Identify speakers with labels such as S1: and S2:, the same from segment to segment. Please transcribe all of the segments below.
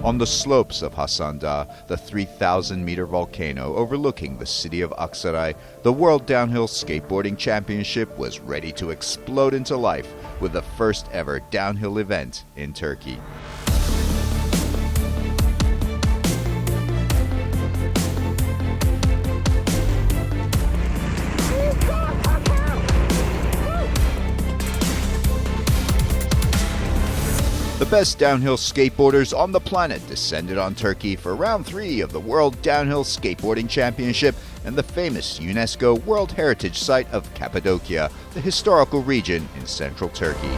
S1: On the slopes of Hasan Dağ, the 3,000-meter volcano overlooking the city of Aksaray, the World Downhill Skateboarding Championship was ready to explode into life with the first ever downhill event in Turkey. The best downhill skateboarders on the planet descended on Turkey for round 3 of the World Downhill Skateboarding Championship and the famous UNESCO World Heritage Site of Cappadocia, the historical region in central Turkey.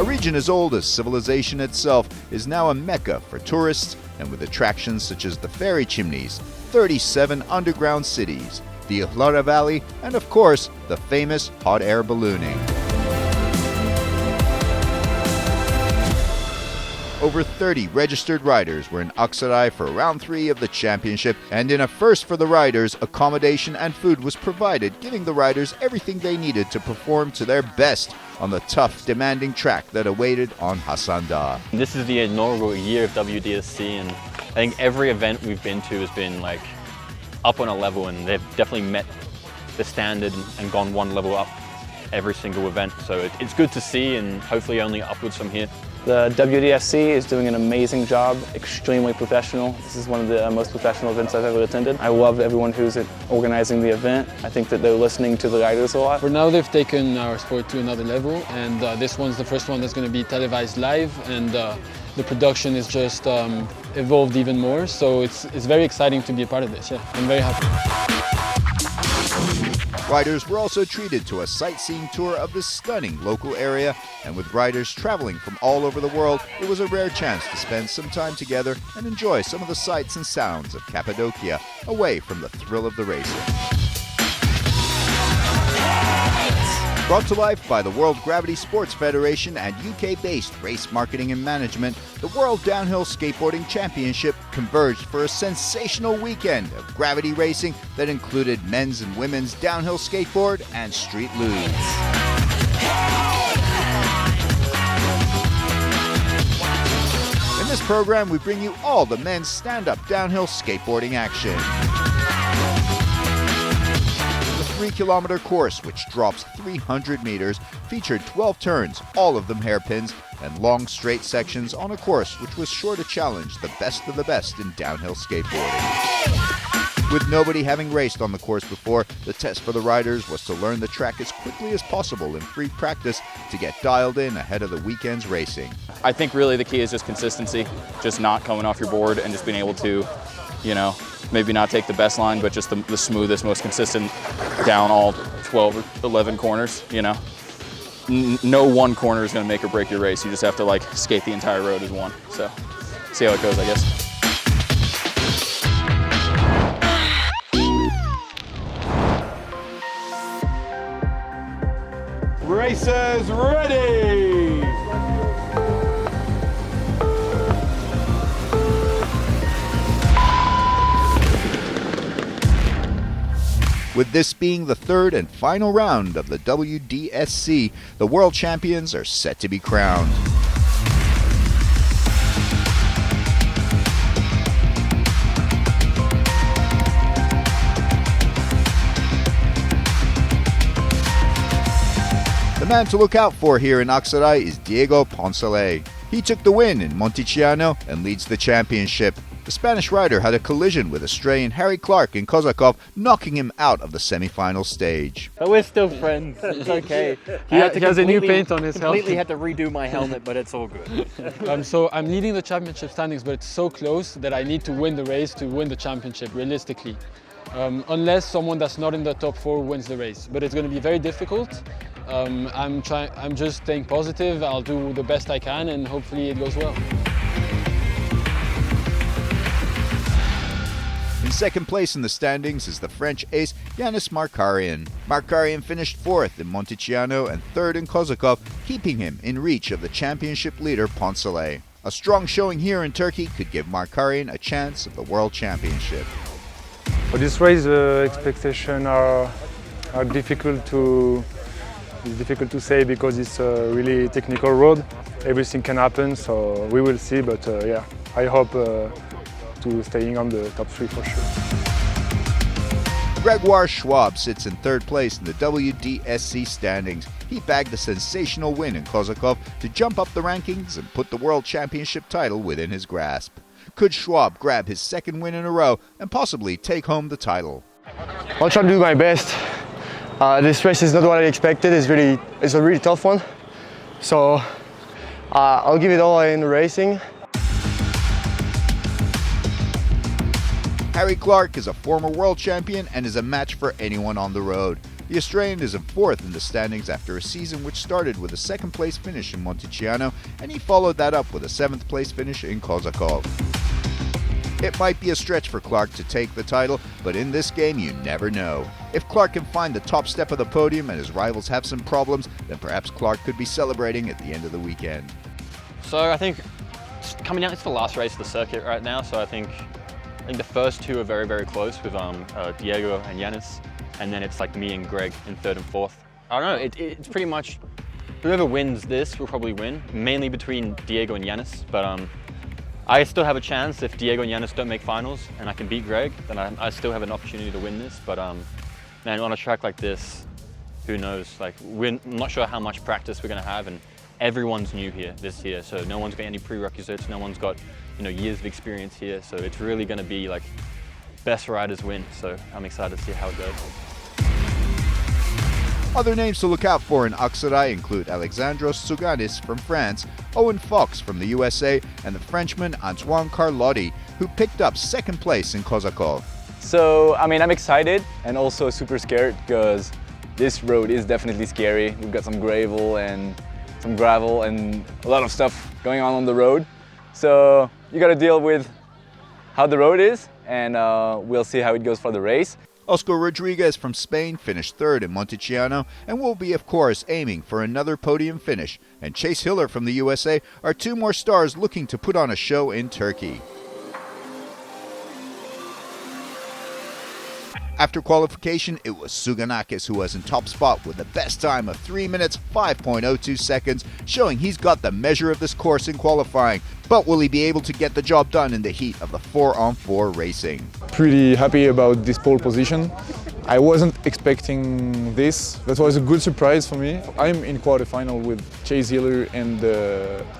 S1: A region as old as civilization itself is now a mecca for tourists, and with attractions such as the ferry chimneys, 37 underground cities, the Ihlara Valley, and of course, the famous hot air ballooning. Over 30 registered riders were in Aksaray for round 3 of the championship, and in a first for the riders, accommodation and food was provided, giving the riders everything they needed to perform to their best on the tough, demanding track that awaited on Hasan Dağ.
S2: This is the inaugural year of WDSC, and I think every event we've been to has been like up on a level, and they've definitely met the standard and gone one level up every single event. So it's good to see, and hopefully only upwards from here.
S3: The WDSC is doing an amazing job, extremely professional. This is one of the most professional events I've ever attended. I love everyone who's organizing the event. I think that they're listening to the riders a lot.
S4: For now, they've taken our sport to another level, and this one's the first one that's going to be televised live, and the production is just evolved even more, so it's very exciting to be a part of this. Yeah, I'm very happy.
S1: Riders were also treated to a sightseeing tour of this stunning local area, and with riders traveling from all over the world, it was a rare chance to spend some time together and enjoy some of the sights and sounds of Cappadocia away from the thrill of the racing. Brought to life by the World Gravity Sports Federation and UK-based Race Marketing and Management, the World Downhill Skateboarding Championship converged for a sensational weekend of gravity racing that included men's and women's downhill skateboard and street luge. In this program, we bring you all the men's stand-up downhill skateboarding action. 3-kilometer course, which drops 300 meters, featured 12 turns, all of them hairpins, and long straight sections on a course which was sure to challenge the best of the best in downhill skateboarding. With nobody having raced on the course before, the test for the riders was to learn the track as quickly as possible in free practice to get dialed in ahead of the weekend's racing.
S5: I think really the key is just consistency, just not coming off your board and just being able to, maybe not take the best line, but just the smoothest, most consistent down all 12 or 11 corners, No one corner is going to make or break your race. You just have to skate the entire road as one. So see how it goes, I guess.
S6: Racers ready!
S1: With this being the third and final round of the WDSC, the world champions are set to be crowned. The man to look out for here in Aksaray is Diego Poncelet. He took the win in Monticiano and leads the championship. The Spanish rider had a collision with Australian Harry Clark in Kozakov, knocking him out of the semi-final stage.
S2: But we're still friends. It's okay.
S4: He has a new paint on his helmet.
S2: Completely had to redo my helmet, but it's all good.
S4: So I'm leading the championship standings, but it's so close that I need to win the race to win the championship, realistically. Unless someone that's not in the top 4 wins the race. But it's going to be very difficult. I'm just staying positive. I'll do the best I can, and hopefully it goes well.
S1: In second place in the standings is the French ace Yanis Markarian. Markarian finished 4th in Monticiano and 3rd in Kozakov, keeping him in reach of the championship leader Poncelet. A strong showing here in Turkey could give Markarian a chance of the World Championship.
S7: For this race, the expectations are difficult to It's difficult to say because it's a really technical road. Everything can happen, so we will see. But yeah, I hope to staying on the top 3 for sure.
S1: Gregoire Schwab sits in third place in the WDSC standings. He bagged a sensational win in Kozakov to jump up the rankings and put the World Championship title within his grasp. Could Schwab grab his second win in a row and possibly take home the title?
S8: I'll try to do my best. This race is not what I expected. It's a really tough one. So I'll give it all in the racing.
S1: Harry Clark is a former world champion and is a match for anyone on the road. The Australian is in fourth in the standings after a season which started with a second-place finish in Monticiano, and he followed that up with a seventh-place finish in Kozakov. It might be a stretch for Clark to take the title, but in this game you never know. If Clark can find the top step of the podium and his rivals have some problems, then perhaps Clark could be celebrating at the end of the weekend.
S2: So I think coming down, it's the last race of the circuit right now, so I think the first two are very, very close with Diego and Yanis, and then it's like me and Greg in third and fourth. I don't know, it's pretty much whoever wins this will probably win, mainly between Diego and Yanis, but I still have a chance if Diego and Yanis don't make finals and I can beat Greg, then I still have an opportunity to win this, but man, on a track like this, who knows, like I'm not sure how much practice we're going to have, and everyone's new here this year, so no one's got any prerequisites, no one's got years of experience here, so it's really going to be like best riders win, so I'm excited to see how it goes.
S1: Other names to look out for in Aksaray include Alexandros Tsouganis from France, Owen Fox from the USA, and the Frenchman Antoine Carlotti, who picked up second place in Kozakov.
S9: So, I mean, I'm excited and also super scared because this road is definitely scary. We've got some gravel and some gravel and a lot of stuff going on the road. So you got to deal with how the road is, and we'll see how it goes for the race.
S1: Oscar Rodriguez from Spain finished third in Monticiano and will be, of course, aiming for another podium finish. And Chase Hiller from the USA are two more stars looking to put on a show in Turkey. After qualification, it was Tsuganakis who was in top spot with the best time of 3 minutes 5.02 seconds, showing he's got the measure of this course in qualifying. But will he be able to get the job done in the heat of the 4-on-4 racing?
S7: Pretty happy about this pole position. I wasn't expecting this. That was a good surprise for me. I'm in quarterfinal with Chase Hiller and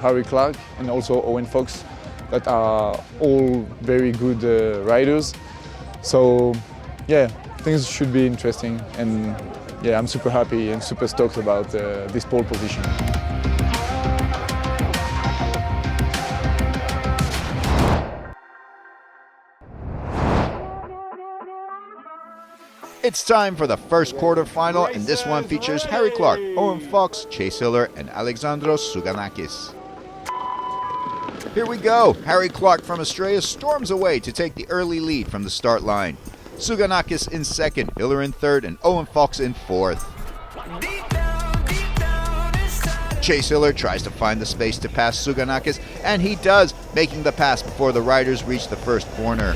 S7: Harry Clark and also Owen Fox, that are all very good riders. So yeah, things should be interesting, and yeah, I'm super happy and super stoked about this pole position.
S1: It's time for the first quarterfinal, and this one features Harry Clark, Owen Fox, Chase Hiller, and Alexandros Tsuganakis. Here we go. Harry Clark from Australia storms away to take the early lead from the start line. Tsuganakis in second, Hiller in third, and Owen Fox in fourth. Chase Hiller tries to find the space to pass Tsuganakis, and he does, making the pass before the riders reach the first corner.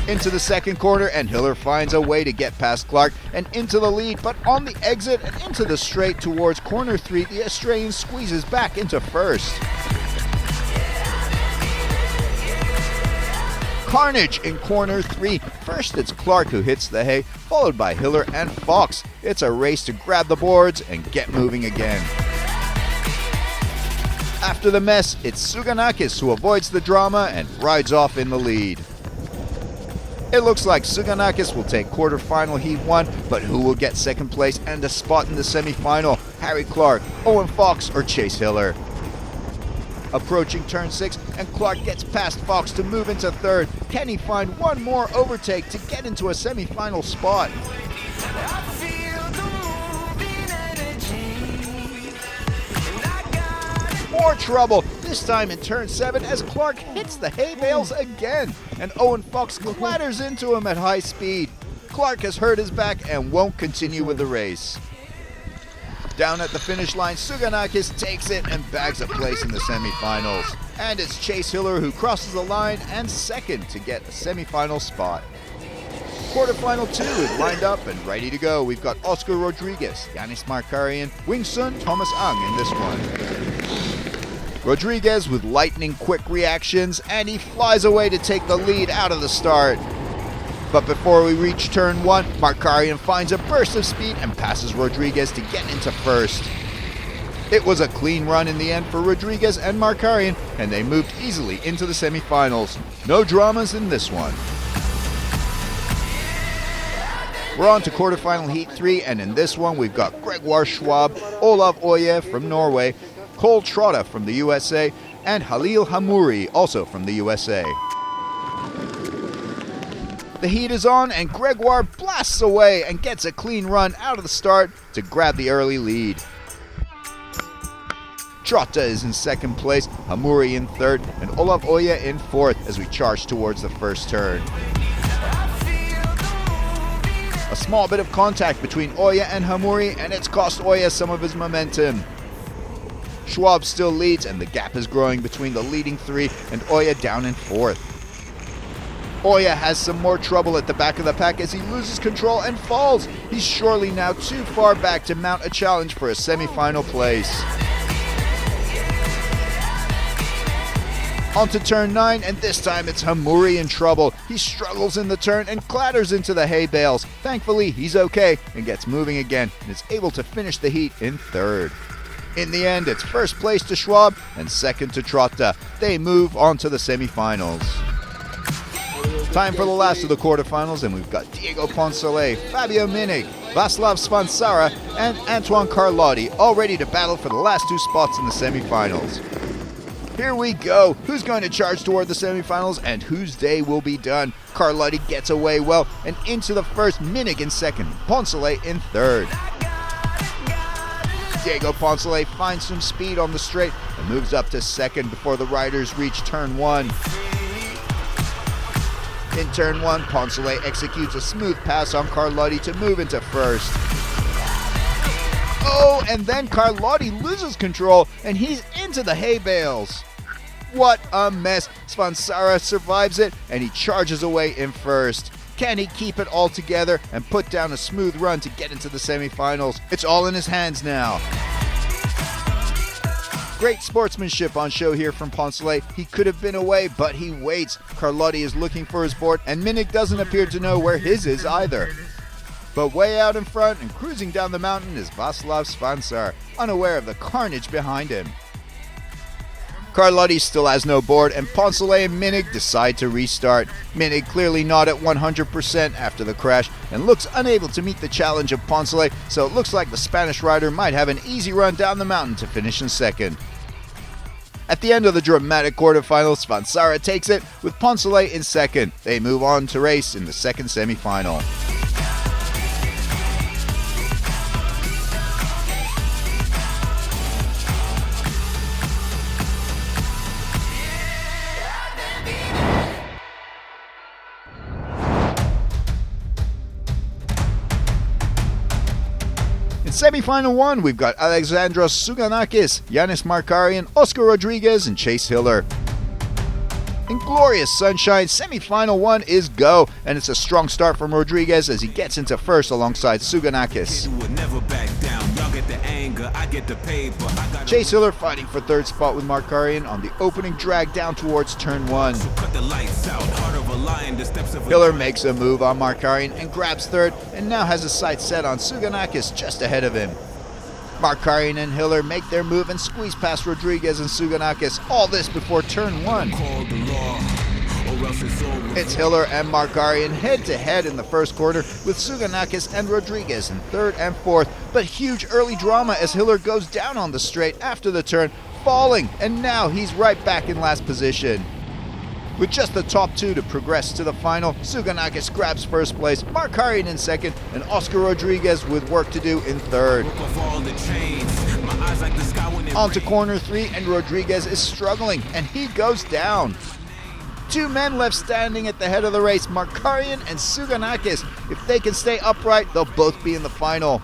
S1: Into the second corner, and Hiller finds a way to get past Clark and into the lead, but on the exit and into the straight towards corner 3, the Australian squeezes back into first. Carnage in corner 3. First it's Clark who hits the hay, followed by Hiller and Fox. It's a race to grab the boards and get moving again. After the mess, it's Tsuganakis who avoids the drama and rides off in the lead. It looks like Tsuganakis will take quarterfinal heat 1, but who will get second place and a spot in the semi-final? Harry Clark, Owen Fox, or Chase Hiller? Approaching turn 6, and Clark gets past Fox to move into third. Can he find one more overtake to get into a semi-final spot? More trouble, this time in turn 7 as Clark hits the hay bales again, and Owen Fox clatters into him at high speed. Clark has hurt his back and won't continue with the race. Down at the finish line, Suganakis takes it and bags a place in the semifinals. And it's Chase Hiller who crosses the line and second to get a semifinal spot. Quarterfinal 2 is lined up and ready to go. We've got Oscar Rodriguez, Yanis Markarian, Wing Sun, Thomas Ang in this one. Rodriguez with lightning quick reactions, and he flies away to take the lead out of the start. But before we reach turn 1, Markarian finds a burst of speed and passes Rodriguez to get into first. It was a clean run in the end for Rodriguez and Markarian, and they moved easily into the semifinals. No dramas in this one. We're on to quarterfinal heat 3, and in this one we've got Gregoire Schwab, Olav Oye from Norway, Cole Trotta from the USA, and Halil Hamouri, also from the USA. The heat is on, and Gregoire blasts away and gets a clean run out of the start to grab the early lead. Trotta is in second place, Hamouri in third, and Olav Oye in fourth as we charge towards the first turn. A small bit of contact between Oye and Hamouri, and it's cost Oye some of his momentum. Schwab still leads, and the gap is growing between the leading three and Oye down in fourth. Oye has some more trouble at the back of the pack as he loses control and falls. He's surely now too far back to mount a challenge for a semi-final place. On to turn 9, and this time it's Hamouri in trouble. He struggles in the turn and clatters into the hay bales. Thankfully, he's okay and gets moving again and is able to finish the heat in third. In the end, it's first place to Schwab and second to Trotta. They move on to the semifinals. Time for the last of the quarterfinals, and we've got Diego Poncelet, Fabio Minig, Václav Svansara, and Antoine Carlotti all ready to battle for the last 2 spots in the semifinals. Here we go. Who's going to charge toward the semifinals and whose day will be done? Carlotti gets away well and into the first, Minig in second, Poncelet in third. Diego Poncelet finds some speed on the straight and moves up to second before the riders reach turn 1. In turn 1, Poncelet executes a smooth pass on Carlotti to move into first. Oh, and then Carlotti loses control and he's into the hay bales. What a mess. Svansara survives it and he charges away in first. Can he keep it all together and put down a smooth run to get into the semifinals? It's all in his hands now. Great sportsmanship on show here from Poncelet. He could have been away, but he waits. Carlotti is looking for his board, and Minig doesn't appear to know where his is either. But way out in front and cruising down the mountain is Václav Svansar, unaware of the carnage behind him. Carlotti still has no board, and Poncelet and Minig decide to restart. Minig clearly not at 100% after the crash and looks unable to meet the challenge of Poncelet, so it looks like the Spanish rider might have an easy run down the mountain to finish in second. At the end of the dramatic quarterfinals, Svansara takes it with Poncelet in second. They move on to race in the second semifinal. In semifinal 1, we've got Alexandros Suganakis, Yanis Markarian, Oscar Rodriguez, and Chase Hiller. In glorious sunshine, semifinal 1 is go, and it's a strong start from Rodriguez as he gets into first alongside Suganakis. Chase Hiller fighting for third spot with Markarian on the opening drag down towards turn 1. Hiller makes a move on Markarian and grabs third, and now has his sights set on Suganakis just ahead of him. Markarian and Hiller make their move and squeeze past Rodriguez and Suganakis, all this before turn 1. It's Hiller and Markarian head-to-head in the first quarter, with Suganakis and Rodriguez in third and fourth, but huge early drama as Hiller goes down on the straight after the turn, falling, and now he's right back in last position. With just the top 2 to progress to the final, Suganakis grabs first place, Markarian in second, and Oscar Rodriguez with work to do in third. On to corner 3, and Rodriguez is struggling, and he goes down. 2 men left standing at the head of the race, Markarian and Suganakis. If they can stay upright, they'll both be in the final.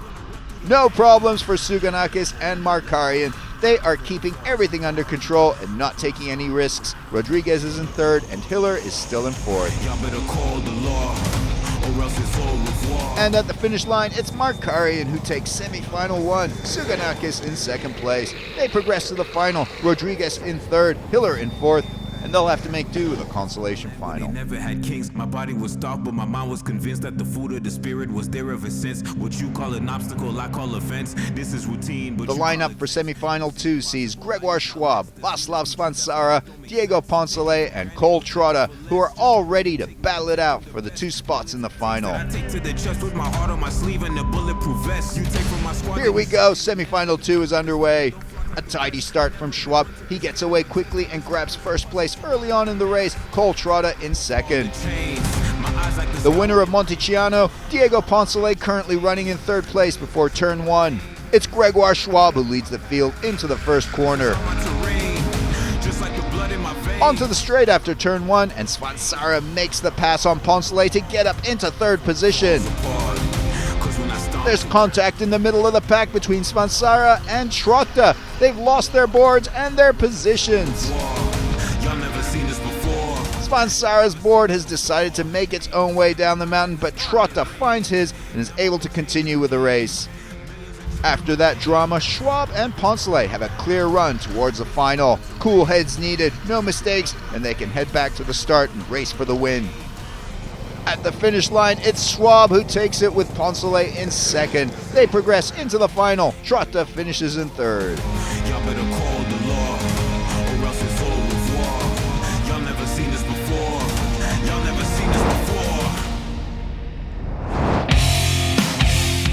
S1: No problems for Tsuganakis and Markarian. They are keeping everything under control and not taking any risks. Rodriguez is in third and Hiller is still in fourth. And at the finish line, it's Markarian who takes semi-final one. Tsuganakis in second place. They progress to the final. Rodriguez in third, Hiller in fourth, and they'll have to make do with a consolation final.
S10: Never had kings. My body was starved, but my mind was convinced that the food of the spirit was there ever since. What you call an obstacle, I call a fence. This is routine. But
S1: the lineup for semi-final 2 sees Gregoire Schwab, Václav Svansara, Diego Poncelet, and Cole Trotta, who are all ready to battle it out for the 2 spots in the final. Here we go, semi-final 2 is underway. A tidy start from Schwab. He gets away quickly and grabs first place early on in the race. Cole Trotta in second. The winner of Monteciano, Diego Poncelet, currently running in third place before turn 1. It's Gregoire Schwab who leads the field into the first corner. Onto the straight after turn 1, and Svansara makes the pass on Poncelet to get up into third position. There's contact in the middle of the pack between Svansara and Trotta. They've lost their boards and their positions. Svansara's board has decided to make its own way down the mountain, but Trotta finds his and is able to continue with the race. After that drama, Schwab and Poncelet have a clear run towards the final. Cool heads needed, no mistakes, and they can head back to the start and race for the win. At the finish line, it's Schwab who takes it with Poncelet in second. They progress into the final. Trotta finishes in third.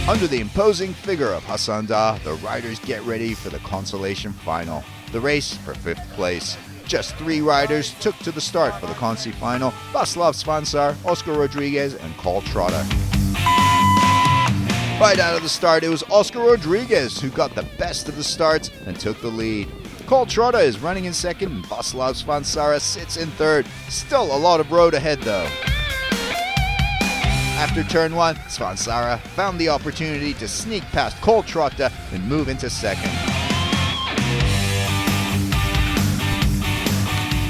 S1: Under the imposing figure of Hassan Dah, the riders get ready for the consolation final. The race for 5th place. Just 3 riders took to the start for the Consi final: Václav Svansar, Oscar Rodriguez, and Cole Trotta. Right out of the start, it was Oscar Rodriguez who got the best of the starts and took the lead. Cole Trotta is running in second, and Václav Svansara sits in third. Still a lot of road ahead though. After turn 1, Svansara found the opportunity to sneak past Cole Trotta and move into second.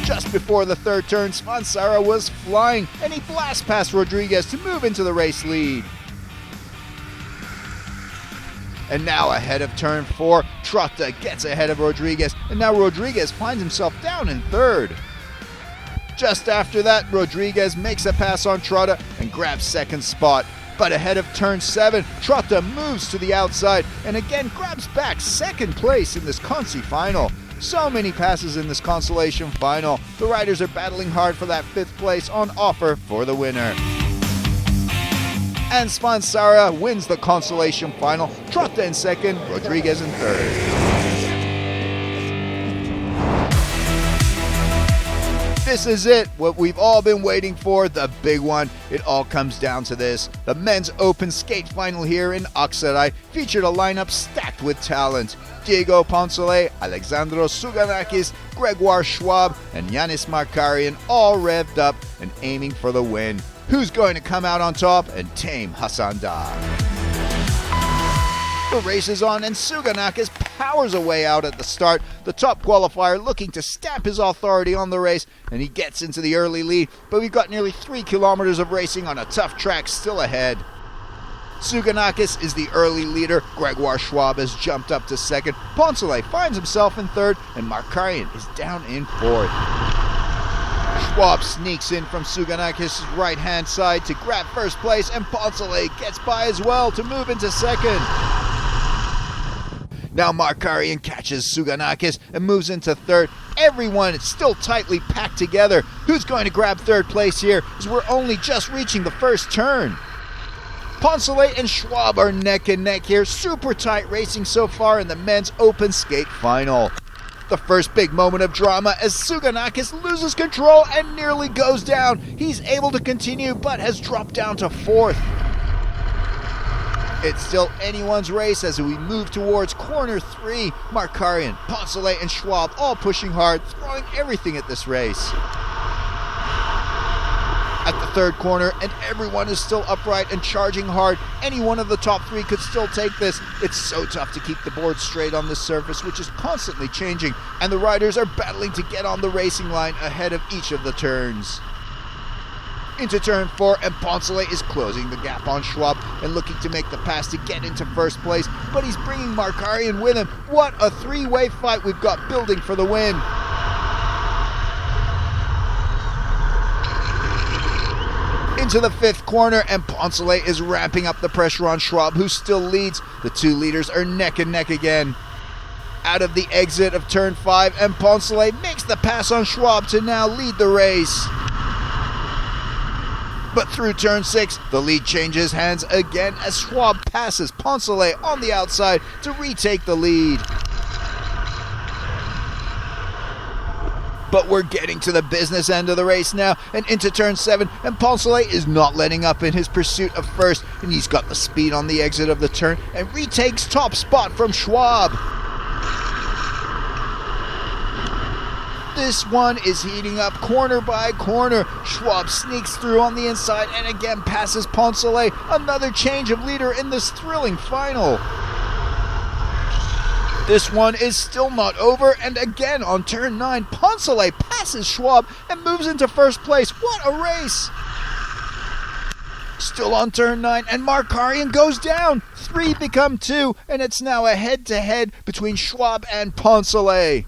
S1: Just before the third turn, Svansara was flying, and he blasts past Rodriguez to move into the race lead. And now ahead of turn 4, Trotta gets ahead of Rodriguez, and now Rodriguez finds himself down in third. Just after that, Rodriguez makes a pass on Trotta and grabs second spot. But ahead of turn 7, Trotta moves to the outside and again grabs back second place in this Consi final. So many passes in this consolation final. The riders are battling hard for that 5th place on offer for the winner. And Svansara wins the consolation final. Trotta in second, Rodriguez in third. This is it, what we've all been waiting for, the big one. It all comes down to this. The men's open skate final here in Aksaray featured a lineup stacked with talent. Diego Poncelet, Alexandros Tsuganakis, Gregoire Schwab, and Yanis Markarian all revved up and aiming for the win. Who's going to come out on top and tame Hassan Dah? The race is on, and Tsuganakis powers away out at the start. The top qualifier looking to stamp his authority on the race, and he gets into the early lead, but we've got nearly 3 kilometers of racing on a tough track still ahead. Tsuganakis is the early leader. Gregoire Schwab has jumped up to second. Poncelet finds himself in third, and Markarian is down in fourth. Schwab sneaks in from Tsuganakis' right-hand side to grab first place, and Poncelet gets by as well to move into second. Now Markarian catches Tsuganakis and moves into third. Everyone is still tightly packed together. Who's going to grab third place here, as we're only just reaching the first turn? Poncelet and Schwab are neck and neck here. Super tight racing so far in the men's open skate final. The first big moment of drama as Tsuganakis loses control and nearly goes down. He's able to continue but has dropped down to fourth. It's still anyone's race as we move towards corner 3. Markarian, Poncelet, and Schwab all pushing hard, throwing everything at this race. At the third corner, and everyone is still upright and charging hard. Any one of the top three could still take this. It's so tough to keep the board straight on this surface, which is constantly changing, and the riders are battling to get on the racing line ahead of each of the turns. Into turn 4, and Poncelet is closing the gap on Schwab and looking to make the pass to get into first place, but he's bringing Markarian with him. What a three-way fight we've got building for the win. Into the fifth corner, and Poncelet is ramping up the pressure on Schwab, who still leads. The two leaders are neck and neck again. Out of the exit of turn 5, and Poncelet makes the pass on Schwab to now lead the race. But through turn 6, the lead changes hands again as Schwab passes Poncelet on the outside to retake the lead. But we're getting to the business end of the race now, and into turn 7, and Poncelet is not letting up in his pursuit of first, and he's got the speed on the exit of the turn and retakes top spot from Schwab. This one is heating up corner by corner. Schwab sneaks through on the inside and again passes Poncelet. Another change of leader in this thrilling final. This one is still not over, and again on turn 9, Poncelet passes Schwab and moves into first place. What a race! Still on turn 9, and Markarian goes down. 3 become 2, and it's now a head-to-head between Schwab and Poncelet.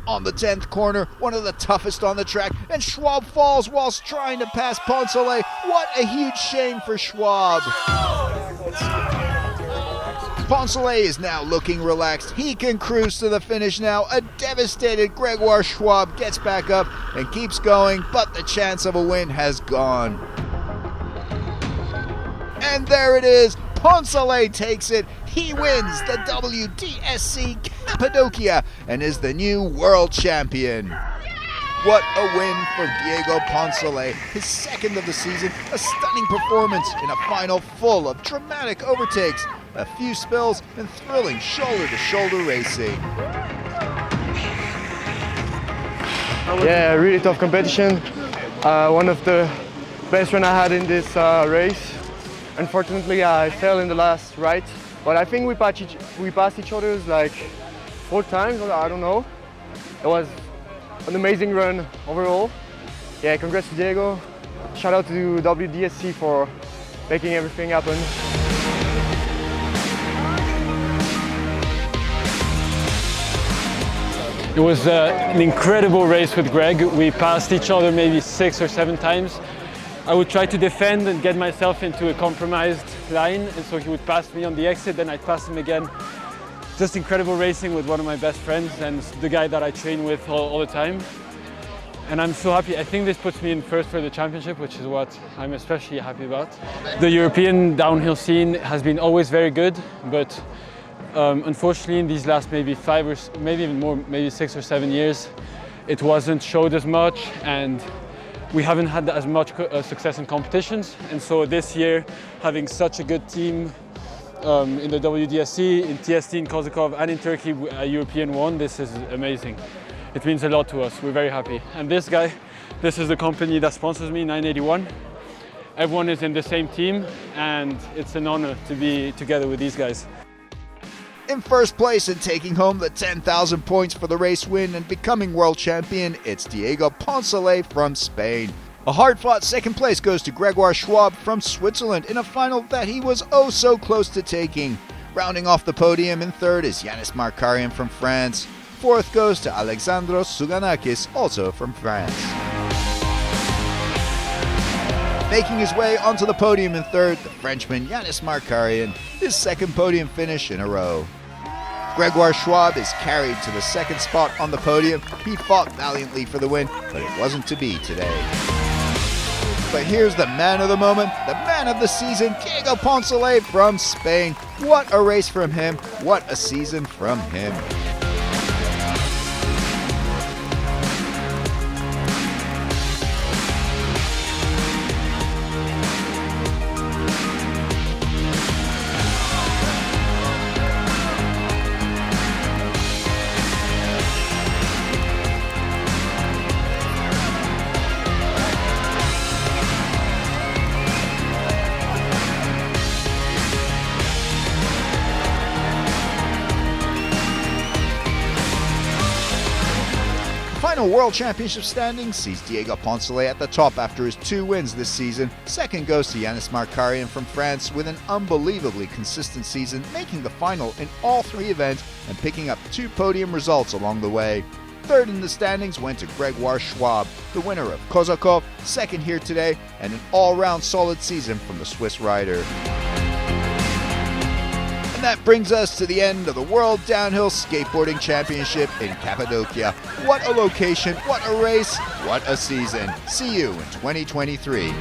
S1: On the 10th corner, one of the toughest on the track, and Schwab falls whilst trying to pass Poncelet. What a huge shame for Schwab. Poncelet is now looking relaxed. He can cruise to the finish now. A devastated Gregoire Schwab gets back up and keeps going, but the chance of a win has gone. And there it is. Poncelet takes it. He wins the WDSC Cappadocia and is the new world champion. What a win for Diego Poncelet, his second of the season, a stunning performance in a final full of dramatic overtakes, a few spills, and thrilling shoulder-to-shoulder racing.
S8: Yeah, really tough competition. One of the best run I had in this race. Unfortunately, I fell in the last right, but I think we passed each other like 4 times, I don't know. It was an amazing run overall. Yeah, congrats to Diego. Shout out to WDSC for making everything happen.
S4: It was an incredible race with Greg. We passed each other maybe 6 or 7 times. I would try to defend and get myself into a compromised line, and so he would pass me on the exit, then I'd pass him again. Just incredible racing with one of my best friends and the guy that I train with all the time. And I'm so happy. I think this puts me in first for the championship, which is what I'm especially happy about. The European downhill scene has been always very good, but unfortunately in these last maybe 5 or maybe even more, maybe 6 or 7 years, it wasn't showed as much, and we haven't had as much success in competitions. And so this year, having such a good team in the WDSC, in TST, in Kozakov, and in Turkey, a European one, this is amazing. It means a lot to us. We're very happy. And this guy, this is the company that sponsors me, 981. Everyone is in the same team, and it's an honor to be together with these guys.
S1: In first place and taking home the 10,000 points for the race win and becoming world champion, it's Diego Poncelet from Spain. A hard-fought second place goes to Gregoire Schwab from Switzerland in a final that he was oh so close to taking. Rounding off the podium in third is Yanis Markarian from France. Fourth goes to Alexandros Souganakis, also from France. Making his way onto the podium in third, the Frenchman Yanis Markarian, his second podium finish in a row. Gregoire Schwab is carried to the second spot on the podium. He fought valiantly for the win, but it wasn't to be today. But here's the man of the moment, the man of the season, Diego Poncelet from Spain. What a race from him, what a season from him. Final World Championship standings sees Diego Poncelet at the top after his 2 wins this season. Second goes to Yanis Markarian from France with an unbelievably consistent season, making the final in all 3 events and picking up 2 podium results along the way. Third in the standings went to Gregoire Schwab, the winner of Kozakov, second here today, and an all-round solid season from the Swiss rider. And that brings us to the end of the World Downhill Skateboarding Championship in Cappadocia. What a location, what a race, what a season. See you in 2023.